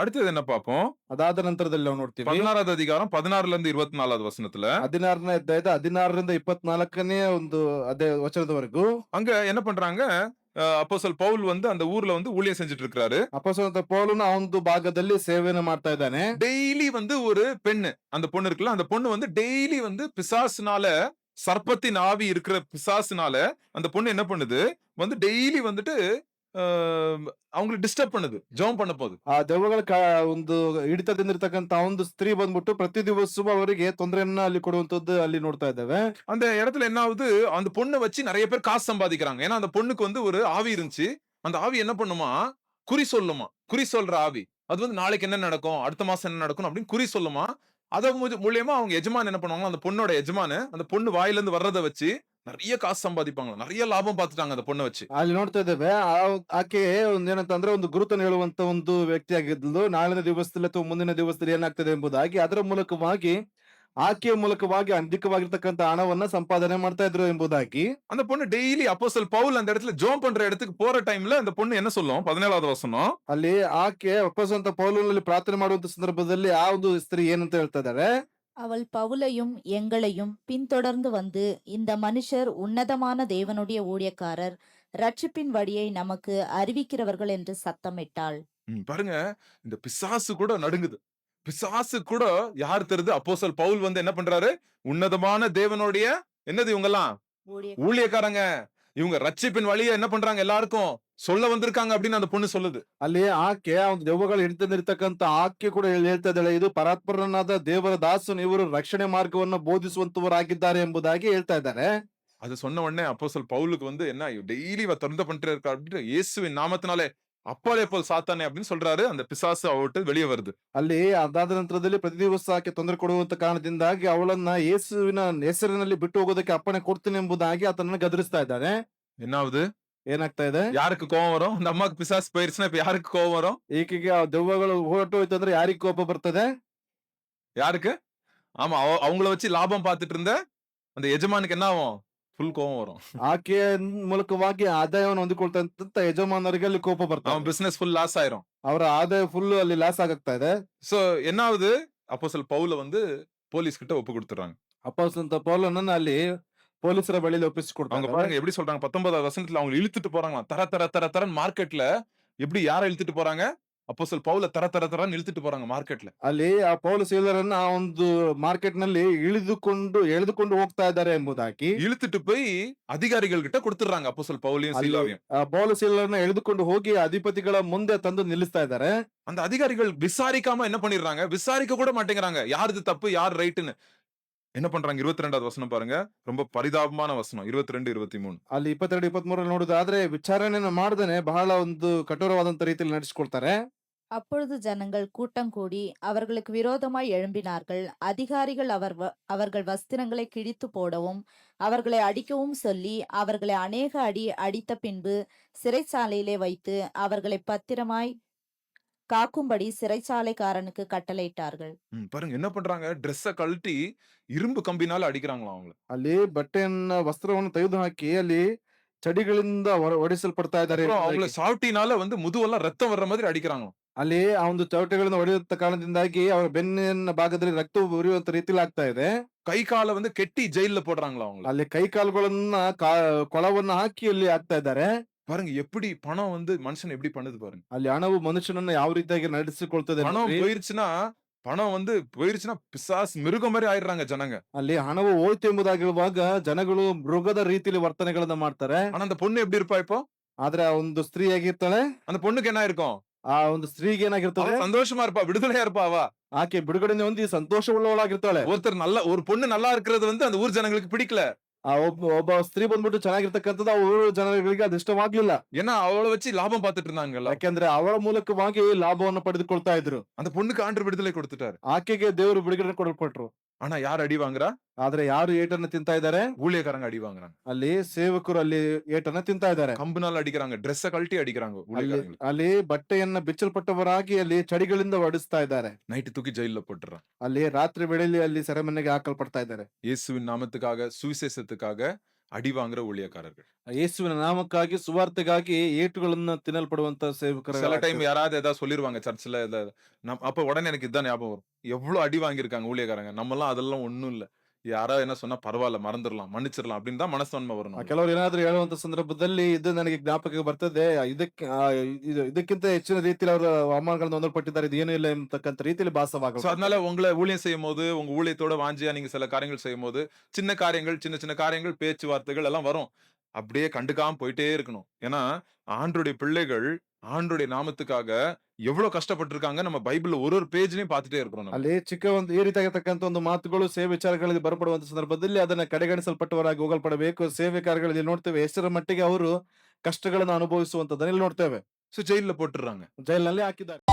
அடுத்தது என்ன பார்ப்போம்? ಅದಾದ ನಂತರದಲ್ಲಿ ನಾವು ನೋಡ್ತೀವಿ 16வது அதிகாரம் 16ல இருந்து 24வது ವಚನத்துல 16ನೇ ಅಧ್ಯಾಯದ 16ರಿಂದ 24ನೇ ಒಂದು ಅದೇ ವಚನದವರೆಗೂ அங்க என்ன பண்றாங்க? அப்போஸ்தலர் பவுல் வந்து அந்த ஊர்ல வந்து ஊழியம் செஞ்சுட்டு இருக்கிறாரு. ಅಪೊಸ್ತಲನಾದ ಪೌಲನು ಆ ಒಂದು ಭಾಗದಲ್ಲಿ ಸೇವೆಯನ್ನು ಮಾಡ್ತಾ ಇದ್ದಾನೆ. டெய்லி வந்து ஒரு பெண்ணு, அந்த பொண்ணு இருக்குல்ல, அந்த பொண்ணு வந்து டெய்லி வந்து பிசாசுனால, சர்ப்பத்தின் ஆவி இருக்கிற பிசாசுனால அந்த பொண்ணு என்ன பண்ணுது? வந்து டெய்லி வந்துட்டு அ அவங்கள டிஸ்டர்ப் பண்ணுது. ஜெபம் பண்ண போது. ಆ ದೆವ್ವಗಳ ಒಂದು ಹಿಡಿತದಿಂದಿರ್ತಕ್ಕಂತ ಒಂದು ಸ್ತ್ರೀ ಬಂದ್ಬಿಟ್ಟು ಪ್ರತಿ ದಿವಸವೂ ಅವರಿಗೆ ತೊಂದರೆಯನ್ನ ಅಲ್ಲಿ ಕೊಡುವಂತದ್ದು ಅಲ್ಲಿ ನೋಡ್ತಾ ಇದ್ದೇವೆ. அந்த இடத்துல என்ன ஆகுது? அந்த பொண்ண வச்சு நெறைய பேர் காசு சம்பாதிக்கிறாங்க. ஏன்னா அந்த பொண்ணுக்கு வந்து ஒரு ஆவி இருந்துச்சு. அந்த ஆவி என்ன பண்ணுமா? குறி சொல்லுமா. குறி சொல்ற ஆவி. அது வந்து நாளைக்கு என்ன நடக்கும்? அடுத்த மாசம் என்ன நடக்கும்? அப்படின்னு குறி சொல்லுமா. அத மூலியமா அவங்க எஜமான் என்ன பண்ணுவாங்க? அந்த பொண்ணோட எஜமானு அந்த பொண்ணு வாயில இருந்து வர்றத வச்சு நெறைய காசு சம்பாதிப்பாங்களாம். நெறைய லாபம் பார்த்துட்டாங்க அந்த பொண்ண வச்சு. ಅಲ್ಲಿ ನೋಡ್ತಾ ಇದ್ದೇವೆ ಆಕೆ ಒಂದೇನಂತಂದ್ರೆ ಒಂದು ಗುರುತನ್ನು ಹೇಳುವಂತ ಒಂದು ವ್ಯಕ್ತಿ ಆಗಿದ್ದು ನಾಳಿನ ದಿವಸದಲ್ಲಿ ಅಥವಾ ಮುಂದಿನ ದಿವಸದಲ್ಲಿ ಏನಾಗ್ತದೆ ಎಂಬುದಾಗಿ ಅದರ ಮೂಲಕವಾಗಿ ಆಕೆಯ ಮೂಲಕವಾಗಿ ಅಧಿಕವಾಗಿರ್ತಕ್ಕಂಥ ಹಣವನ್ನ ಸಂಪಾದನೆ ಮಾಡ್ತಾ ಇದ್ರು ಎಂಬುದಾಗಿ அந்த பொண்ணு டெய்லி அப்போஸ்தலர் பவுல் அந்த இடத்துல ஜெபம் பண்ற இடத்துக்கு போற டைம்ல அந்த பொண்ணு என்ன சொல்லும்? 17வது வசனம். ಅಲ್ಲಿ ಆಕೆ ಅಪೊಸ್ತಲನಾದ ಪೌಲನಲ್ಲಿ ಪ್ರಾರ್ಥನೆ ಮಾಡುವಂತ ಸಂದರ್ಭದಲ್ಲಿ ಆ ಒಂದು ಸ್ತ್ರೀ ಏನಂತ ಹೇಳ್ತಾ ಇದ್ದಾರೆ? அவள் பவுலையும் எங்களையும் பின்தொடர்ந்து வந்து, இந்த மனுஷர் உன்னதமான தேவனுடைய ஊழியக்காரர், ரட்சிப்பின் வழியை நமக்கு அறிவிக்கிறவர்கள் என்று சத்தமிட்டாள். பாருங்க, இந்த பிசாசு கூட நடுங்குது. பிசாசு கூட யார் தெரியுது? அப்போஸ்தலர் பவுல் வந்து என்ன பண்றாரு? உன்னதமான தேவனுடைய என்னது இவங்கெல்லாம்? ஊழியக்காரங்க. இவங்க ரட்சிப்பின் வழியை என்ன பண்றாங்க? எல்லாருக்கும் சொல்ல வந்திருக்காங்க அப்படின்னு அந்த பொண்ணு சொல்லுது. ಅಲ್ಲಿ ಆಕೆ ಆ ಒಂದು ದೆವ್ವಗಳು ಹಿಡಿತಂದಿರ್ತಕ್ಕಂಥ ಆಕೆ ಕೂಡ ಹೇಳ್ತಾ ಇದ್ದಾಳೆ, ಇದು ಪರಾತ್ಪರನಾದ ದೇವರ ದಾಸನು, ಇವರು ರಕ್ಷಣೆ ಮಾರ್ಗವನ್ನು ಬೋಧಿಸುವಂತವರಾಗಿದ್ದಾರೆ ಎಂಬುದಾಗಿ ಹೇಳ್ತಾ ಇದ್ದಾರೆ. அது சொன்ன உடனே அப்போஸ்தலர் பவுலுக்கு வந்து என்ன டெய்லி இவ தொந்த பண்ணிட்டே இருக்கா அப்படின்னு இயேசுவின் நாமத்தினாலே அப்பாலே போல் சாத்தானே அப்படின்னு சொல்றாரு. அந்த பிசாசு அவட்டு வெளியே வருது. ಅಲ್ಲಿ ಅದಾದ ನಂತರದಲ್ಲಿ ಪ್ರತಿ ದಿವಸ ಆಕೆ ತೊಂದರೆ ಕೊಡುವಂತ ಕಾರಣದಿಂದಾಗಿ ಅವಳನ್ನ ಯೇಸುವಿನ ಹೆಸರಿನಲ್ಲಿ ಬಿಟ್ಟು ಹೋಗೋದಕ್ಕೆ ಅಪ್ಪಣೆ ಕೊಡ್ತೀನಿ ಎಂಬುದಾಗಿ ಆತನನ್ನ ಗದರಿಸ್ತಾ ಇದ್ದಾನೆ. என்ன ஆகுது? ಏನಾಗ್ತಾ ಇದೆ? யாருக்கு கோபம் வரும்? இந்த அம்மாக்கு பிசாசு போயிருச்சுன்னா இப்ப யாருக்கு கோபம் வரும்? ಈಕೆಗೆ ಆ ದೆವ್ವಗಳು ಹೊರಟು ಹೋಯ್ತು ಅಂದ್ರೆ ಯಾರಿಗೆ ಕೋಪ ಬರ್ತದೆ? யாருக்கு? ஆமா, அவங்கள வச்சு லாபம் பார்த்துட்டு இருந்த அந்த எஜமானுக்கு என்ன ஆகும்? ಫುಲ್ கோபம் வரும். ಆಕೆಯ ಮೂಲಕವಾಗಿ ಆದಾಯವನ್ನು ಹೊಂದಿಕೊಳ್ತಂತ ಯಜಮಾನರಿಗೆ ಅಲ್ಲಿ ಕೋಪ அவன் ಬರ್ತದೆ. பிசினஸ் ஃபுல் லாஸ் ஆயிரும். ಅವರ ಆದಾಯ ಫುಲ್ ಅಲ್ಲಿ ಲಾಸ್ ಆಗ್ತಾ ಇದೆ. சோ என்ன ஆகுது? அப்போஸ்தலர் பவுல வந்து போலீஸ் கிட்ட ஒப்பு கொடுத்துறாங்க. ಅಪೊಸ್ತಲನಾದ ಪೌಲನನ್ನ ಅಲ್ಲಿ ಪೊಲೀಸರ ಬಳಿಯಲ್ಲಿ அவங்க ಒಪ್ಪಿಸಿಕೊಡ್ತಾರೆ. பாருங்க எப்படி சொல்றாங்க? 19வது வசனத்துல அவங்க இழுத்துட்டு போறாங்களாம். தர தர தர தரன்னு மார்க்கெட்ல எப்படி யார இழுத்துட்டு போறாங்க? அப்போஸ்தலர் பவுல தர தர தரன்னு இழுத்துட்டு போறாங்க மார்க்கெட்ல. ಅಲ್ಲಿ ಆ ಪೌಲ ಸೀಲರನ್ನ ಆ ಒಂದು ಮಾರ್ಕೆಟ್ ನಲ್ಲಿ ಎಳೆದುಕೊಂಡು ಹೋಗ್ತಾ ಇದ್ದಾರೆ ಎಂಬುದಾಗಿ இழுத்துட்டு போய் அதிகாரிகள் கிட்ட கொடுத்துறாங்க அப்போஸ்தலர் பவுலையும் ಅಲ್ಲಿ சீலாவையும். ಆ ಪೌಲ ಸೀಲರನ್ನ ಎಳೆದುಕೊಂಡು ಹೋಗಿ ಅಧಿಪತಿಗಳ ಮುಂದೆ ತಂದು ನಿಲ್ಲಿಸ್ತಾ ಇದ್ದಾರೆ. அந்த அதிகாரிகள் விசாரிக்காம என்ன பண்ணிடுறாங்க? விசாரிக்க கூட மாட்டேங்கிறாங்க. யார் இது தப்பு, யார் ரைட்னு. என்ன பண்றாங்க? 22வது வசனம் பாருங்க. ரொம்ப பரிதாபமான வசனம். 22, 23. ಅಲ್ಲಿ 22, 23 ನೋಡುದಾದ್ರೆ ವಿಚಾರಣೆಯನ್ನು ಮಾಡದೇನೆ ಬಹಳ ಒಂದು ಕಠೋರವಾದಂತ ರೀತಿಯಲ್ಲಿ ನಡೆಸಿಕೊಳ್ತಾರೆ. அப்பொழுது ஜனங்கள் கூட்டம் கூடி அவர்களுக்கு விரோதமாய் எழும்பினார்கள். அதிகாரிகள் அவர்கள் வஸ்திரங்களை கிழித்து போடவும் அவர்களை அடிக்கவும் சொல்லி அவர்களை அநேக அடி அடித்த பின்பு சிறைச்சாலையிலே வைத்து அவர்களை பத்திரமாய் காக்கும்படி சிறைச்சாலைக்காரனுக்கு கட்டளையிட்டார்கள். பாருங்க என்ன பண்றாங்க? ட்ரெஸ்ஸ கழட்டி இரும்பு கம்பினால அடிக்கிறாங்களாம் அவங்கள. ಅಲ್ಲಿ ಬಟ್ಟೆಯನ್ನ ವಸ್ತ್ರವನ್ನು ತೆಗೆದು ಹಾಕಿ ಅಲ್ಲಿ ಚಡಿಗಳಿಂದ ಹೊಡೆಸಲ್ಪಡ್ತಾ ಇದ್ದಾರೆ. அப்புறம் அவங்கள சாவட்டினால வந்து முதுவெல்லாம் ரத்தம் வர்ற மாதிரி அடிக்கிறாங்களாம். ಅಲ್ಲಿ ಆ ಒಂದು ಚೌಟೆಗಳಿಂದ ಹೊಡೆಯುತ್ತ ಕಾರಣದಿಂದಾಗಿ ಅವರ ಬೆನ್ನಿನ ಭಾಗದಲ್ಲಿ ರಕ್ತ ಉರಿಯುವಂತ ರೀತಿಯಲ್ಲಿ ಆಗ್ತಾ ಇದೆ. கை கால வந்து கெட்டி ஜெயில்ல போடுறாங்களாம் அவங்கள. ಅಲ್ಲಿ ಕೈ ಕಾಲುಗಳನ್ನ ಕೊಳವನ್ನ ಹಾಕಿ ಅಲ್ಲಿ ಹಾಕ್ತಾ ಇದ್ದಾರೆ. பாருங்க எப்படி பணம் வந்து மனுஷன் எப்படி பண்ணுது பாருங்க. ಅಲ್ಲಿ ಹಣವು ಮನುಷ್ಯನನ್ನ ಯಾವ ರೀತಿಯಾಗಿ ನಡೆಸಿಕೊಳ್ತದೆ. பணம் போயிருச்சுன்னா பிசாஸ் மிருகம் மாதிரி ஆயிடுறாங்க ஜனங்க. ಅಲ್ಲಿ ಹಣವು ಹೋಯ್ತು ಎಂಬುದಾಗಿ ಹೇಳುವಾಗ ಜನಗಳು ಮೃಗದ ರೀತಿಯಲ್ಲಿ ವರ್ತನೆಗಳನ್ನ ಮಾಡ್ತಾರೆ. ஆனா அந்த பொண்ணு எப்படி இருப்பா இப்போ? ಆದ್ರೆ ಆ ಒಂದು ಸ್ತ್ರೀ ಆಗಿರ್ತಾಳೆ. அந்த பொண்ணுக்கு என்ன இருக்கும்? ಆ ಒಂದು ಸ್ತ್ರೀಗೆ ಏನಾಗಿರ್ತದೆ? சந்தோஷமா இருப்பா, விடுதலையா இருப்பா அவ. ಆಕೆ ಬಿಡುಗಡೆ ಹೊಂದಿ ಸಂತೋಷವುಳ್ಳವಳಾಗಿರ್ತಾಳೆ. ஒரு பொண்ணு நல்லா இருக்கிறது வந்து அந்த ஊர் ஜனங்களுக்கு பிடிக்கல. ಆ ಒಬ್ಬ ಸ್ತ್ರೀ ಬಂದ್ಬಿಟ್ಟು ಚೆನ್ನಾಗಿರ್ತಕ್ಕಂಥದ್ದು ಆ ಊರ ಜನಗಳಿಗೆ ಅದು ಇಷ್ಟವಾಗ್ಲಿಲ್ಲ. ஏன்னா அவளை வச்சு லாபம் பார்த்துட்டு இருந்தாங்கல்ல. ಯಾಕೆಂದ್ರೆ ಅವಳ ಮೂಲಕವಾಗಿ ಲಾಭವನ್ನು ಪಡೆದುಕೊಳ್ತಾ ಇದ್ರು. அந்த பொண்ணுக்கு ஆண்டவர் விடுதலை கொடுத்துட்டாரு. ಆಕೆಗೆ ದೇವರು ಬಿಡುಗಡೆ ಕೊಟ್ಟರು. ஆனா யார் அடி வாங்குறா? ಆದ್ರೆ ಯಾರು ಏಟನ್ನ ತಿಂತಾ ಇದ್ದಾರೆ? ஊழியக்காரங்க அடி வாங்குறாங்க. ಅಲ್ಲಿ ಸೇವಕರು ಅಲ್ಲಿ ಏಟನ್ನ ತಿಂತಾ ಇದ್ದಾರೆ. கம்புனால அடிக்கிறாங்க, ಡ್ರೆಸ್ கழட்டி அடிக்கிறாங்க ஊழியக்காரங்களுக்கு. ಅಲ್ಲಿ ಬಟ್ಟೆಯನ್ನ ಬಿಚ್ಚಲ್ಪಟ್ಟವರಾಗಿ ಅಲ್ಲಿ ಚಡಿಗಳಿಂದ ಹೊಡಿಸ್ತಾ ಇದ್ದಾರೆ. நைட்டு தூக்கி ஜெயில்ல போட்டுறாங்க. ಅಲ್ಲಿ ರಾತ್ರಿ ವೇಳೆಯಲ್ಲಿ ಅಲ್ಲಿ ಸೆರೆಮನೆಗೆ ಹಾಕಲ್ಪಡ್ತಾ ಇದ್ದಾರೆ. இயேசுவின் நாமத்துக்காக, சுவிசேஷத்துக்காக அடி வாங்குற ஊழியக்காரர்கள். ಯೇಸುವಿನ ನಾಮಕ್ಕಾಗಿ ಸುವಾರ್ತೆಗಾಗಿ ಏಟುಗಳನ್ನ ತಿನ್ನಲ್ಪಡುವಂತ சில ಸೇವಕರಾಗ್ತಾರೆ. டைம் யாராவது ஏதாவது சொல்லிருவாங்க சர்ச்ல அப்ப உடனே எனக்கு இதான் ஞாபகம் வரும். எவ்வளவு அடி வாங்கியிருக்காங்க ஊழியக்காரங்க. நம்மலாம் அதெல்லாம் ஒண்ணும் இல்ல. யாராவது என்ன சொன்னா பரவால்ல மறந்துரலாம், மன்னிச்சிரலாம் அப்படின்னு தான் மனஸ்தான்மை வரும் நமக்கு. ಕೆಲವರು ಏನಾದ್ರು ಹೇಳುವಂತ ಸಂದರ್ಭದಲ್ಲಿ ಇದು ನನಗೆ ಜ್ಞಾಪಕಕ್ಕೆ ಬರ್ತದೆ. ಇದಕ್ಕೆ ಇದಕ್ಕಿಂತ ಹೆಚ್ಚಿನ ರೀತಿಯಲ್ಲಿ ಅವರು ಅವಮಾನಗಳನ್ನು ಹೊಂದಲ್ಪಟ್ಟಿದ್ದಾರೆ. ಇದು ಏನೂ ಇಲ್ಲ ಎಂಬತಕ್ಕಂತ ರೀತಿಯಲ್ಲಿ சோ ಭಾಸವಾಗುತ್ತೆ. அதனால உங்கள ஊழியம் செய்யும்போது, உங்க ஊழியத்தோட வாஞ்சையா நீங்க சில காரியங்கள் செய்யும்போது, சின்ன காரியங்கள், சின்ன சின்ன காரியங்கள், பேச்சுவார்த்தைகள் எல்லாம் வரும். அப்படியே கண்டுக்காம போயிட்டே இருக்கணும். ஏன்னா, ஆண்டவருடைய பிள்ளைகள், ஆண்டவருடைய நாமத்துக்காக எவ்வளவு கஷ்டப்பட்டுருக்காங்க நம்ம பைபிள்ல ஒரு ஒரு பேஜ்லயும் பார்த்துட்டே இருக்கிறோம் நம்ம. ಅಲ್ಲಿ ಚಿಕ್ಕ ಒಂದು ಈ ರೀತಿಯಾಗಿರ್ತಕ್ಕಂಥ ಒಂದು ಮಾತುಗಳು ಸೇವೆ ವಿಚಾರಗಳಿಗೆ ಬರಪಡುವಂತ ಸಂದರ್ಭದಲ್ಲಿ ಅದನ್ನ ಕಡೆಗಣಿಸಲ್ಪಟ್ಟವರಾಗಿ ಹೋಗಲ್ಪಡಬೇಕು. ಸೇವೆ ಕಾರ್ಯಗಳಲ್ಲಿ ನೋಡ್ತೇವೆ ಎಷ್ಟರ ಮಟ್ಟಿಗೆ ಅವರು ಕಷ್ಟಗಳನ್ನು ಅನುಭವಿಸುವಂತದನ್ನ ಇಲ್ಲಿ ನೋಡ್ತೇವೆ. சோ ஜெயில்ல போட்டுர்றாங்க. ಜೈಲಿನಲ್ಲಿ ಹಾಕಿದ್ದಾರೆ.